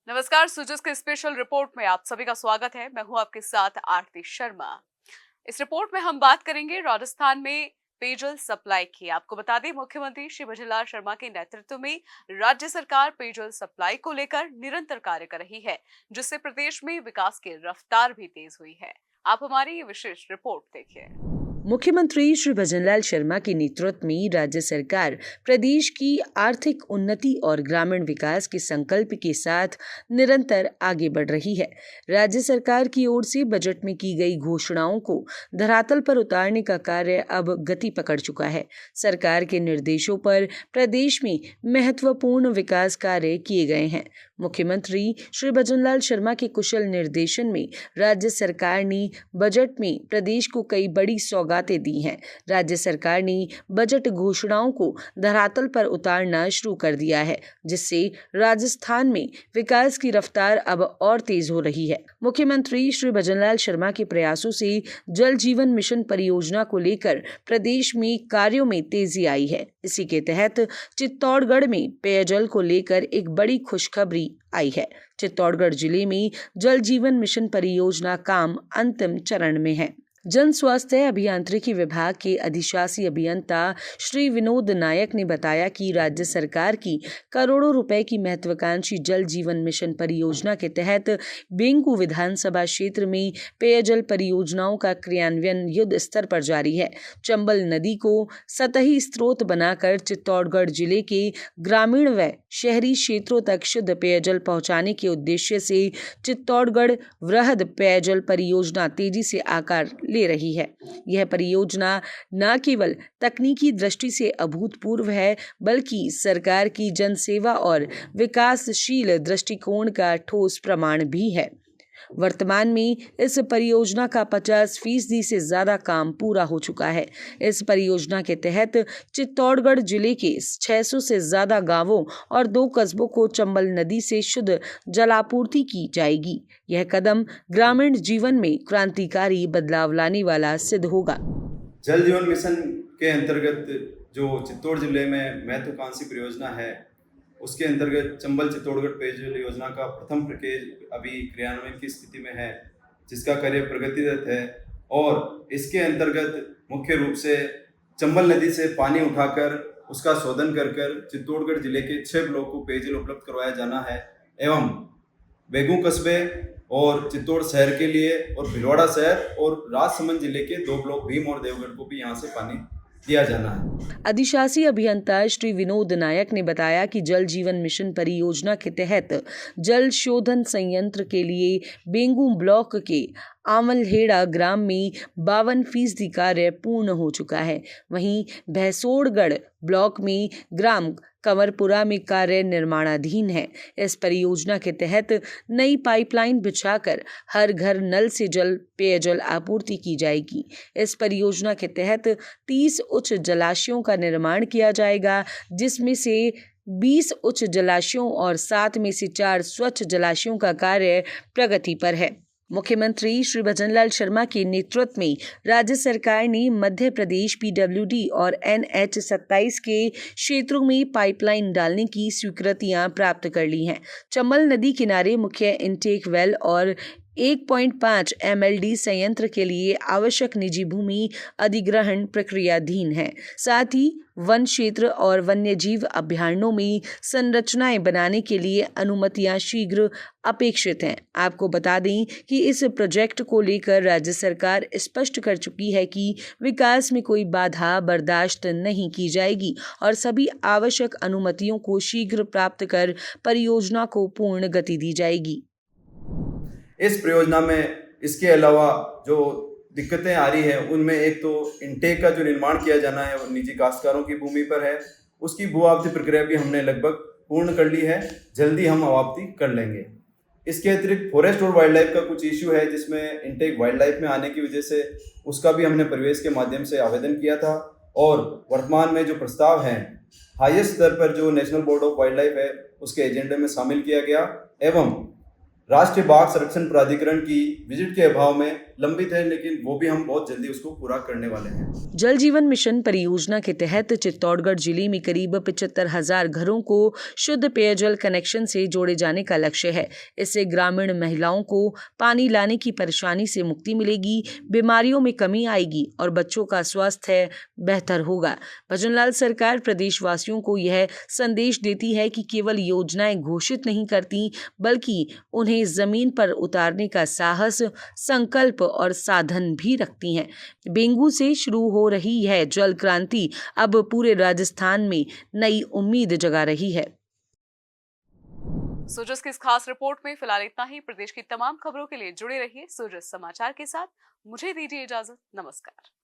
नमस्कार, सुजस के special report में आप सभी का स्वागत है। मैं हूं आपके साथ आरती शर्मा। इस रिपोर्ट में हम बात करेंगे राजस्थान में पेयजल सप्लाई की। आपको बता दें, मुख्यमंत्री श्री भजनलाल शर्मा के नेतृत्व में राज्य सरकार पेयजल सप्लाई को लेकर निरंतर कार्य कर रही है, जिससे प्रदेश में विकास की रफ्तार भी तेज हुई है। आप हमारी ये विशेष रिपोर्ट देखिए। मुख्यमंत्री श्री भजनलाल शर्मा के नेतृत्व में राज्य सरकार प्रदेश की आर्थिक उन्नति और ग्रामीण विकास के संकल्प के साथ निरंतर आगे बढ़ रही है। राज्य सरकार की ओर से बजट में की गई घोषणाओं को धरातल पर उतारने का कार्य अब गति पकड़ चुका है। सरकार के निर्देशों पर प्रदेश में महत्वपूर्ण विकास कार्य किए गए हैं। मुख्यमंत्री श्री भजनलाल शर्मा के कुशल निर्देशन में राज्य सरकार ने बजट में प्रदेश को कई बड़ी सौगातें दी हैं। राज्य सरकार ने बजट घोषणाओं को धरातल पर उतारना शुरू कर दिया है, जिससे राजस्थान में विकास की रफ्तार अब और तेज हो रही है। मुख्यमंत्री श्री भजनलाल शर्मा के प्रयासों से जल जीवन मिशन परियोजना को लेकर प्रदेश में कार्यों में तेजी आई है। इसी के तहत चित्तौड़गढ़ में पेयजल को लेकर एक बड़ी खुशखबरी आई है। चित्तौड़गढ़ जिले में जल जीवन मिशन परियोजना काम अंतिम चरण में है। जन स्वास्थ्य अभियांत्रिकी विभाग के अधिशासी अभियंता श्री विनोद नायक ने बताया कि राज्य सरकार की करोड़ों रुपए की महत्वाकांक्षी जल जीवन मिशन परियोजना के तहत बेंगू विधानसभा क्षेत्र में पेयजल परियोजनाओं का क्रियान्वयन युद्ध स्तर पर जारी है। चंबल नदी को सतही स्रोत बनाकर चित्तौड़गढ़ जिले के ग्रामीण व शहरी क्षेत्रों तक शुद्ध पेयजल पहुंचाने के उद्देश्य से चित्तौड़गढ़ वृहद पेयजल परियोजना तेजी से आकार ले रही है। यह परियोजना न केवल तकनीकी दृष्टि से अभूतपूर्व है, बल्कि सरकार की जनसेवा और विकासशील दृष्टिकोण का ठोस प्रमाण भी है। वर्तमान में इस परियोजना का 50% से ज्यादा काम पूरा हो चुका है। इस परियोजना के तहत चित्तौड़गढ़ जिले के 600 से ज्यादा गांवों और 2 कस्बों को चंबल नदी से शुद्ध जलापूर्ति की जाएगी। यह कदम ग्रामीण जीवन में क्रांतिकारी बदलाव लाने वाला सिद्ध होगा। जल जीवन मिशन के अंतर्गत जो चित्तौड़ जिले में महत्वाकांक्षी परियोजना है, उसके अंतर्गत चंबल चित्तौड़गढ़ पेयजल योजना का प्रथम पैकेज अभी क्रियान्वयन की स्थिति में है, जिसका कार्य प्रगतिरत है। और इसके अंतर्गत मुख्य रूप से चंबल नदी से पानी उठाकर उसका शोधन कर चित्तौड़गढ़ जिले के 6 ब्लॉक को पेयजल उपलब्ध करवाया जाना है एवं बेगू कस्बे और चित्तौड़ शहर के लिए और भीलवाड़ा शहर और राजसमंद जिले के 2 ब्लॉक भीम और देवगढ़ को भी यहाँ से पानी दिया जाना है। अधिशासी अभियंता श्री विनोद नायक ने बताया कि जल जीवन मिशन परियोजना के तहत जल शोधन संयंत्र के लिए बेंगू ब्लॉक के आमलहेड़ा ग्राम में 52% कार्य पूर्ण हो चुका है। वहीं भैंसोड़गढ़ ब्लॉक में ग्राम कंवरपुरा में कार्य निर्माणाधीन है। इस परियोजना के तहत नई पाइपलाइन बिछाकर हर घर नल से जल पेयजल आपूर्ति की जाएगी। इस परियोजना के तहत 30 उच्च जलाशयों का निर्माण किया जाएगा, जिसमें से 20 उच्च जलाशयों और 7 में से 4 स्वच्छ जलाशयों का कार्य प्रगति पर है। मुख्यमंत्री श्री भजनलाल शर्मा के नेतृत्व में राज्य सरकार ने मध्य प्रदेश PWD और NH 27 के क्षेत्रों में पाइपलाइन डालने की स्वीकृतियां प्राप्त कर ली हैं। चंबल नदी किनारे मुख्य इंटेक वेल और 1.5 MLD संयंत्र के लिए आवश्यक निजी भूमि अधिग्रहण प्रक्रियाधीन है। साथ ही वन क्षेत्र और वन्यजीव अभयारण्यों में संरचनाएं बनाने के लिए अनुमतियां शीघ्र अपेक्षित हैं। आपको बता दें कि इस प्रोजेक्ट को लेकर राज्य सरकार स्पष्ट कर चुकी है कि विकास में कोई बाधा बर्दाश्त नहीं की जाएगी और सभी आवश्यक अनुमतियों को शीघ्र प्राप्त कर परियोजना को पूर्ण गति दी जाएगी। इस परियोजना में इसके अलावा जो दिक्कतें आ रही है, उनमें एक तो इंटेक का जो निर्माण किया जाना है वो निजी काश्तकारों की भूमि पर है। उसकी भू आपत्ति प्रक्रिया भी हमने लगभग पूर्ण कर ली है, जल्दी हम आपत्ति कर लेंगे। इसके अतिरिक्त फॉरेस्ट और वाइल्ड लाइफ का कुछ इश्यू है, जिसमें इंटेक वाइल्ड लाइफ में आने की वजह से उसका भी हमने परिवेश के माध्यम से आवेदन किया था और वर्तमान में जो प्रस्ताव हैं हाईएस्ट स्तर पर जो national board of wild life है उसके एजेंडे में शामिल किया गया एवं राष्ट्रीय बाघ संरक्षण प्राधिकरण की विजिट के अभाव में लंबित है, लेकिन वो भी हम बहुत जल्दी उसको पूरा करने वाले हैं। जल जीवन मिशन परियोजना के तहत चित्तौड़गढ़ जिले में करीब 75,000 घरों को शुद्ध पेयजल कनेक्शन से जोड़े जाने का लक्ष्य है। इससे ग्रामीण महिलाओं को पानी लाने की परेशानी से मुक्ति मिलेगी, बीमारियों में कमी आएगी और बच्चों का स्वास्थ्य बेहतर होगा। भजनलाल सरकार प्रदेशवासियों को यह संदेश देती है कि केवल योजनाएं घोषित नहीं करती, बल्कि उन्हें जमीन पर उतारने का साहस, संकल्प और साधन भी रखती हैं। बेंगू से शुरू हो रही है जल क्रांति अब पूरे राजस्थान में नई उम्मीद जगा रही है। सूरज की इस खास रिपोर्ट में फिलहाल इतना ही। प्रदेश की तमाम खबरों के लिए जुड़े रहिए सूरज समाचार के साथ। मुझे दीजिए इजाजत। नमस्कार।